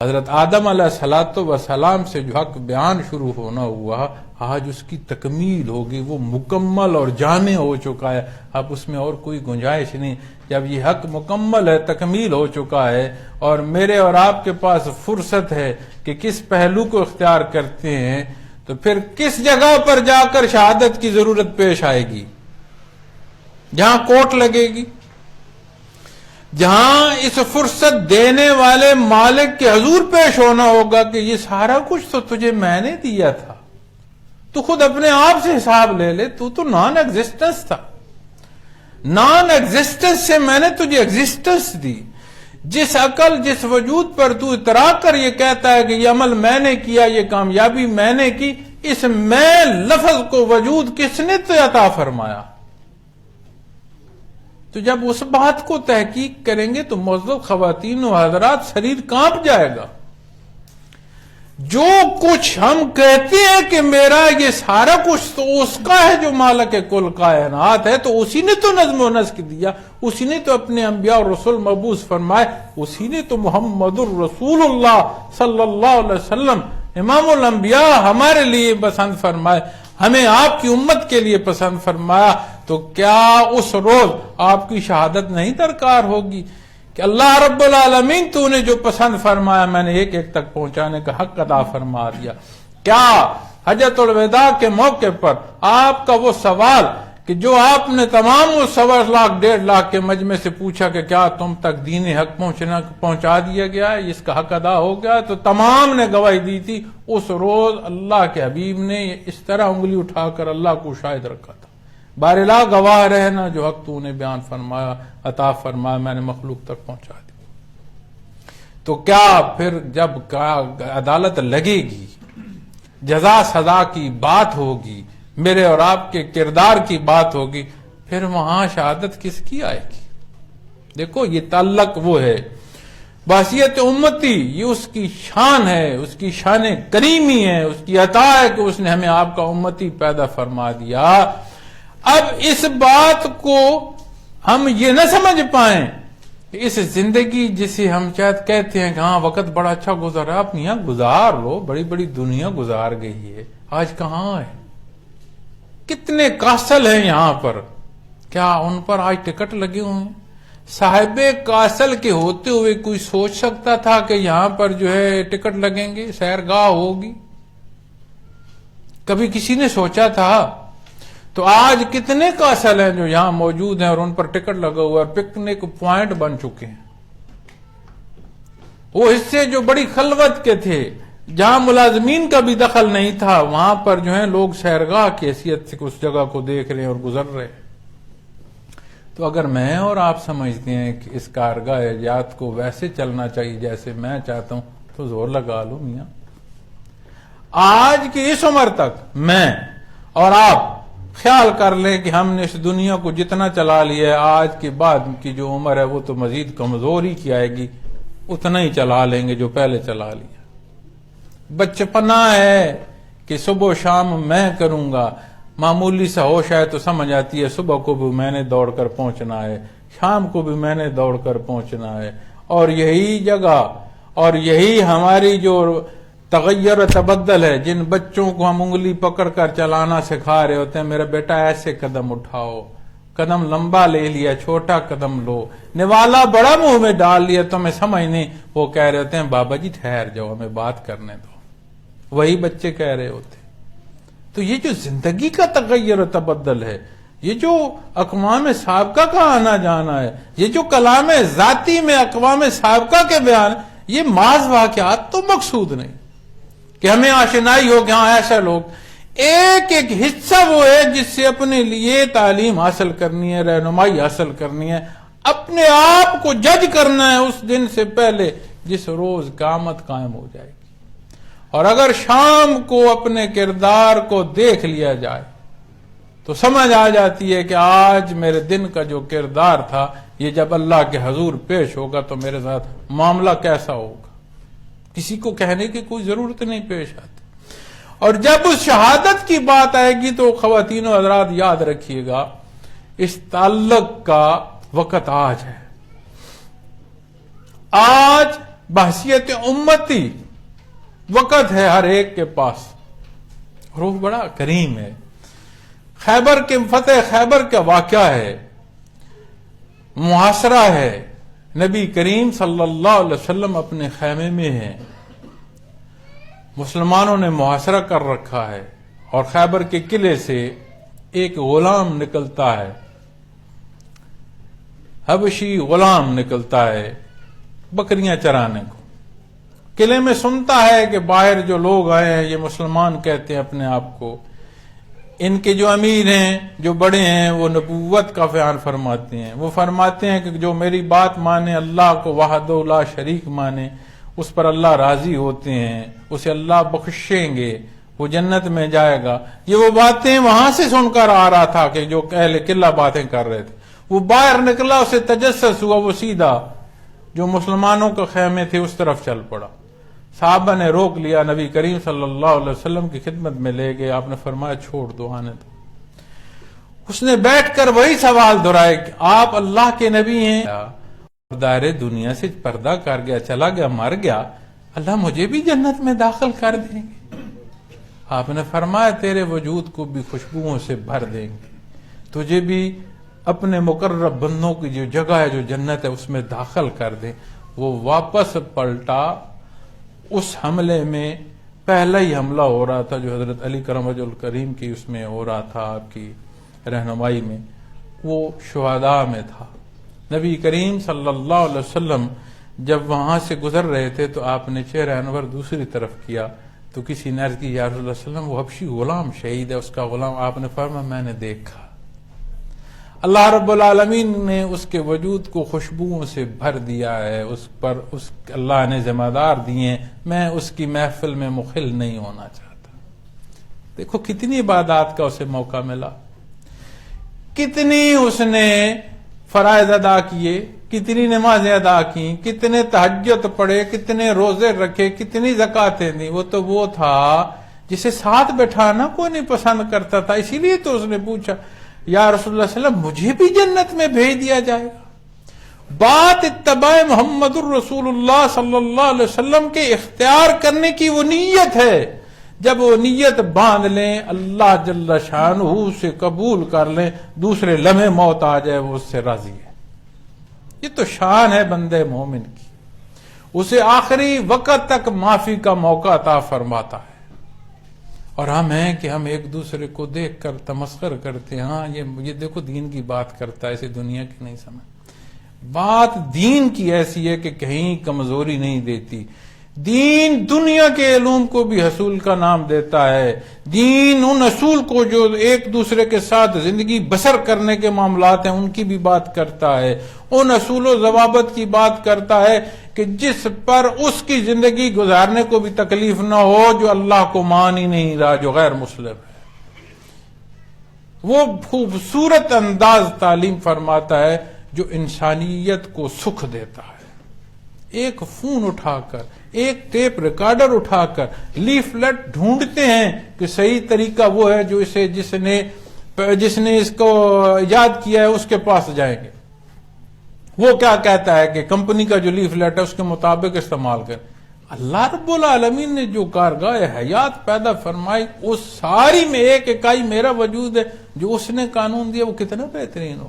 حضرت آدم علیہ الصلوۃ والسلام سے جو حق بیان شروع ہونا ہوا، آج اس کی تکمیل ہوگی، وہ مکمل اور جامع ہو چکا ہے، اب اس میں اور کوئی گنجائش نہیں۔ جب یہ حق مکمل ہے، تکمیل ہو چکا ہے، اور میرے اور آپ کے پاس فرصت ہے کہ کس پہلو کو اختیار کرتے ہیں، تو پھر کس جگہ پر جا کر شہادت کی ضرورت پیش آئے گی؟ جہاں کوٹ لگے گی، جہاں اس فرصت دینے والے مالک کے حضور پیش ہونا ہوگا کہ یہ سارا کچھ تو تجھے میں نے دیا تھا، تو خود اپنے آپ سے حساب لے لے، تو نان ایگزسٹنس تھا، نان ایگزسٹنس سے میں نے تجھے ایگزسٹنس دی۔ جس عقل، جس وجود پر تو اترا کر یہ کہتا ہے کہ یہ عمل میں نے کیا، یہ کامیابی میں نے کی، اس میں لفظ کو وجود کس نے تو عطا فرمایا؟ تو جب اس بات کو تحقیق کریں گے تو معزز خواتین و حضرات، شریر کانپ جائے گا۔ جو کچھ ہم کہتے ہیں کہ میرا یہ سارا کچھ تو اس کا ہے جو مالک کل کائنات ہے، تو اسی نے تو نظم و نسق دیا، اسی نے تو اپنے انبیاء اور رسول مبعوث فرمائے، اسی نے تو محمد الرسول اللہ صلی اللہ علیہ وسلم امام الانبیاء ہمارے لیے پسند فرمائے، ہمیں آپ کی امت کے لیے پسند فرمایا۔ تو کیا اس روز آپ کی شہادت نہیں درکار ہوگی کہ اللہ رب العالمین تو نے جو پسند فرمایا میں نے ایک ایک تک پہنچانے کا حق ادا فرما دیا؟ کیا حجۃ الوداع کے موقع پر آپ کا وہ سوال کہ جو آپ نے تمام وہ 1.25 کے مجمع سے پوچھا کہ کیا تم تک دین حق پہنچا دیا گیا ہے، اس کا حق ادا ہو گیا، تو تمام نے گواہی دی تھی۔ اس روز اللہ کے حبیب نے اس طرح انگلی اٹھا کر اللہ کو شاہد رکھا تھا، بارلا گواہ رہنا جو حق تو نے بیان فرمایا، عطا فرمایا، میں نے مخلوق تک پہنچا دیا۔ تو کیا پھر جب عدالت لگے گی، جزا سزا کی بات ہوگی، میرے اور آپ کے کردار کی بات ہوگی، پھر وہاں شہادت کس کی آئے گی؟ دیکھو، یہ تعلق وہ ہے، بحثیت امتی، یہ اس کی شان ہے، اس کی شان کریمی ہے، اس کی عطا ہے کہ اس نے ہمیں آپ کا امتی پیدا فرما دیا۔ اب اس بات کو ہم یہ نہ سمجھ پائیں کہ اس زندگی جسے ہم شاید کہتے ہیں کہ ہاں وقت بڑا اچھا گزرا، آپ یہاں گزار لو، بڑی بڑی دنیا گزار گئی ہے، آج کہاں ہے؟ کتنے کاسل ہیں یہاں پر، کیا ان پر آج ٹکٹ لگے ہوئے ہیں؟ صاحب کاسل کے ہوتے ہوئے کوئی سوچ سکتا تھا کہ یہاں پر جو ہے ٹکٹ لگیں گے، سیرگاہ ہوگی؟ کبھی کسی نے سوچا تھا؟ تو آج کتنے کاسل ہیں جو یہاں موجود ہیں اور ان پر ٹکٹ لگا ہوا ہے، پکنک پوائنٹ بن چکے ہیں۔ وہ حصے جو بڑی خلوت کے تھے، جہاں ملازمین کا بھی دخل نہیں تھا، وہاں پر جو ہے لوگ سیرگاہ کی حیثیت سے اس جگہ کو دیکھ رہے ہیں اور گزر رہے ہیں۔ تو اگر میں اور آپ سمجھتے ہیں کہ اس کارگاہ حیات کو ویسے چلنا چاہیے جیسے میں چاہتا ہوں، تو زور لگا لو میاں۔ آج کی اس عمر تک میں اور آپ خیال کر لیں کہ ہم نے اس دنیا کو جتنا چلا لیا ہے، آج کے بعد کی جو عمر ہے وہ تو مزید کمزوری کی آئے گی، اتنا ہی چلا لیں گے جو پہلے چلا لیا۔ بچپنا ہے کہ صبح و شام میں کروں گا، معمولی سا ہوش ہے تو سمجھ آتی ہے صبح کو بھی میں نے دوڑ کر پہنچنا ہے، شام کو بھی میں نے دوڑ کر پہنچنا ہے، اور یہی جگہ اور یہی ہماری جو تغیر و تبدل ہے، جن بچوں کو ہم انگلی پکڑ کر چلانا سکھا رہے ہوتے ہیں، میرا بیٹا ایسے قدم اٹھاؤ، قدم لمبا لے لیا، چھوٹا قدم لو، نوالا بڑا منہ میں ڈال لیا تو ہمیں سمجھ نہیں، وہ کہہ رہے ہوتے ہیں بابا جی ٹھہر جاؤ، ہمیں بات کرنے دو، وہی بچے کہہ رہے ہوتے۔ تو یہ جو زندگی کا تغیر و تبدل ہے، یہ جو اقوام سابقہ کا آنا جانا ہے، یہ جو کلام ذاتی میں اقوام سابقہ کے بیان، یہ محض واقعات تو مقصود نہیں کہ ہمیں آشنائی ہو کہ ہاں ایسا لوگ، ایک ایک حصہ وہ ہے جس سے اپنے لیے تعلیم حاصل کرنی ہے، رہنمائی حاصل کرنی ہے، اپنے آپ کو جج کرنا ہے اس دن سے پہلے جس روز قیامت قائم ہو جائے گی۔ اور اگر شام کو اپنے کردار کو دیکھ لیا جائے تو سمجھ آ جاتی ہے کہ آج میرے دن کا جو کردار تھا، یہ جب اللہ کے حضور پیش ہوگا تو میرے ساتھ معاملہ کیسا ہوگا، کسی کو کہنے کی کوئی ضرورت نہیں پیش آتی۔ اور جب اس شہادت کی بات آئے گی تو خواتین و حضرات یاد رکھیے گا، اس تعلق کا وقت آج ہے۔ آج بحثیت امتی وقت ہے ہر ایک کے پاس، اور وہ بڑا کریم ہے۔ خیبر کے فتح خیبر کا واقعہ ہے، محاصرہ ہے، نبی کریم صلی اللہ علیہ وسلم اپنے خیمے میں ہیں، مسلمانوں نے محاصرہ کر رکھا ہے، اور خیبر کے قلعے سے ایک غلام نکلتا ہے، حبشی غلام نکلتا ہے بکریاں چرانے کو۔ قلعے میں سنتا ہے کہ باہر جو لوگ آئے ہیں یہ مسلمان کہتے ہیں اپنے آپ کو، ان کے جو امیر ہیں، جو بڑے ہیں، وہ نبوت کا بیان فرماتے ہیں۔ وہ فرماتے ہیں کہ جو میری بات مانے، اللہ کو وحدہ لا شریک مانے، اس پر اللہ راضی ہوتے ہیں، اسے اللہ بخشیں گے، وہ جنت میں جائے گا۔ یہ وہ باتیں وہاں سے سن کر آ رہا تھا کہ جو اہل قلعہ باتیں کر رہے تھے۔ وہ باہر نکلا، اسے تجسس ہوا، وہ سیدھا جو مسلمانوں کے خیمے تھے اس طرف چل پڑا۔ صحابہ نے روک لیا، نبی کریم صلی اللہ علیہ وسلم کی خدمت میں لے گئے، آپ نے فرمایا چھوڑ دو، آنے دو۔ اس نے بیٹھ کر وہی سوال دہرائے کہ آپ اللہ کے نبی ہیں، دائرے دنیا سے پردہ کر گیا، چلا گیا، مر گیا، اللہ مجھے بھی جنت میں داخل کر دیں گے؟ آپ نے فرمایا تیرے وجود کو بھی خوشبوؤں سے بھر دیں گے، تجھے بھی اپنے مقرب بندوں کی جو جگہ ہے، جو جنت ہے، اس میں داخل کر دیں۔ وہ واپس پلٹا۔ اس حملے میں پہلا ہی حملہ ہو رہا تھا جو حضرت علی کرم وجہ الکریم کی اس میں ہو رہا تھا، آپ کی رہنمائی میں، وہ شہداء میں تھا۔ نبی کریم صلی اللہ علیہ وسلم جب وہاں سے گزر رہے تھے تو آپ نے چہرہ انور دوسری طرف کیا تو کسی نے عرض کی یا رسول اللہ صلی اللہ علیہ وسلم وہ حبشی غلام شہید ہے، اس کا غلام۔ آپ نے فرمایا میں نے دیکھا، اللہ رب العالمین نے اس کے وجود کو خوشبوؤں سے بھر دیا ہے، اس پر اللہ نے ذمہ دار دیے ہیں، میں اس کی محفل میں مخل نہیں ہونا چاہتا۔ دیکھو کتنی عبادات کا اسے موقع ملا، کتنی اس نے فرائض ادا کیے، کتنی نمازیں ادا کی، کتنے تہجد پڑھے، کتنے روزے رکھے، کتنی زکاتیں دی۔ وہ تو وہ تھا جسے ساتھ بیٹھانا کوئی نہیں پسند کرتا تھا، اسی لیے تو اس نے پوچھا یا رسول اللہ صلی اللہ علیہ وسلم مجھے بھی جنت میں بھیج دیا جائے گا۔ بات اتباع محمد الرسول اللہ صلی اللہ علیہ وسلم کے اختیار کرنے کی وہ نیت ہے، جب وہ نیت باندھ لیں اللہ جل شانہ سے قبول کر لیں، دوسرے لمحے موت آ جائے وہ اس سے راضی ہے۔ یہ تو شان ہے بندے مومن کی، اسے آخری وقت تک معافی کا موقع عطا فرماتا ہے۔ اور ہم ہیں کہ ہم ایک دوسرے کو دیکھ کر تمسخر کرتے ہیں، ہاں یہ دیکھو دین کی بات کرتا ہے، اسے دنیا کی نہیں سمجھ۔ بات دین کی ایسی ہے کہ کہیں کمزوری نہیں دیتی۔ دین دنیا کے علوم کو بھی حصول کا نام دیتا ہے، دین ان اصول کو جو ایک دوسرے کے ساتھ زندگی بسر کرنے کے معاملات ہیں ان کی بھی بات کرتا ہے، ان اصول و ضوابط کی بات کرتا ہے کہ جس پر اس کی زندگی گزارنے کو بھی تکلیف نہ ہو جو اللہ کو مان ہی نہیں رہا، جو غیر مسلم ہے۔ وہ خوبصورت انداز تعلیم فرماتا ہے جو انسانیت کو سکھ دیتا ہے۔ ایک فون اٹھا کر، ایک ٹیپ ریکارڈر اٹھا کر لیفلیٹ ڈھونڈتے ہیں کہ صحیح طریقہ وہ ہے جو اسے جس نے اس کو ایجاد کیا ہے اس کے پاس جائیں گے۔ وہ کیا کہتا ہے کہ کمپنی کا جو لیفلیٹ ہے اس کے مطابق استعمال کریں۔ اللہ رب العالمین نے جو کارگاہ حیات پیدا فرمائی اس ساری میں ایک اکائی میرا وجود ہے، جو اس نے قانون دیا وہ کتنا بہترین ہو۔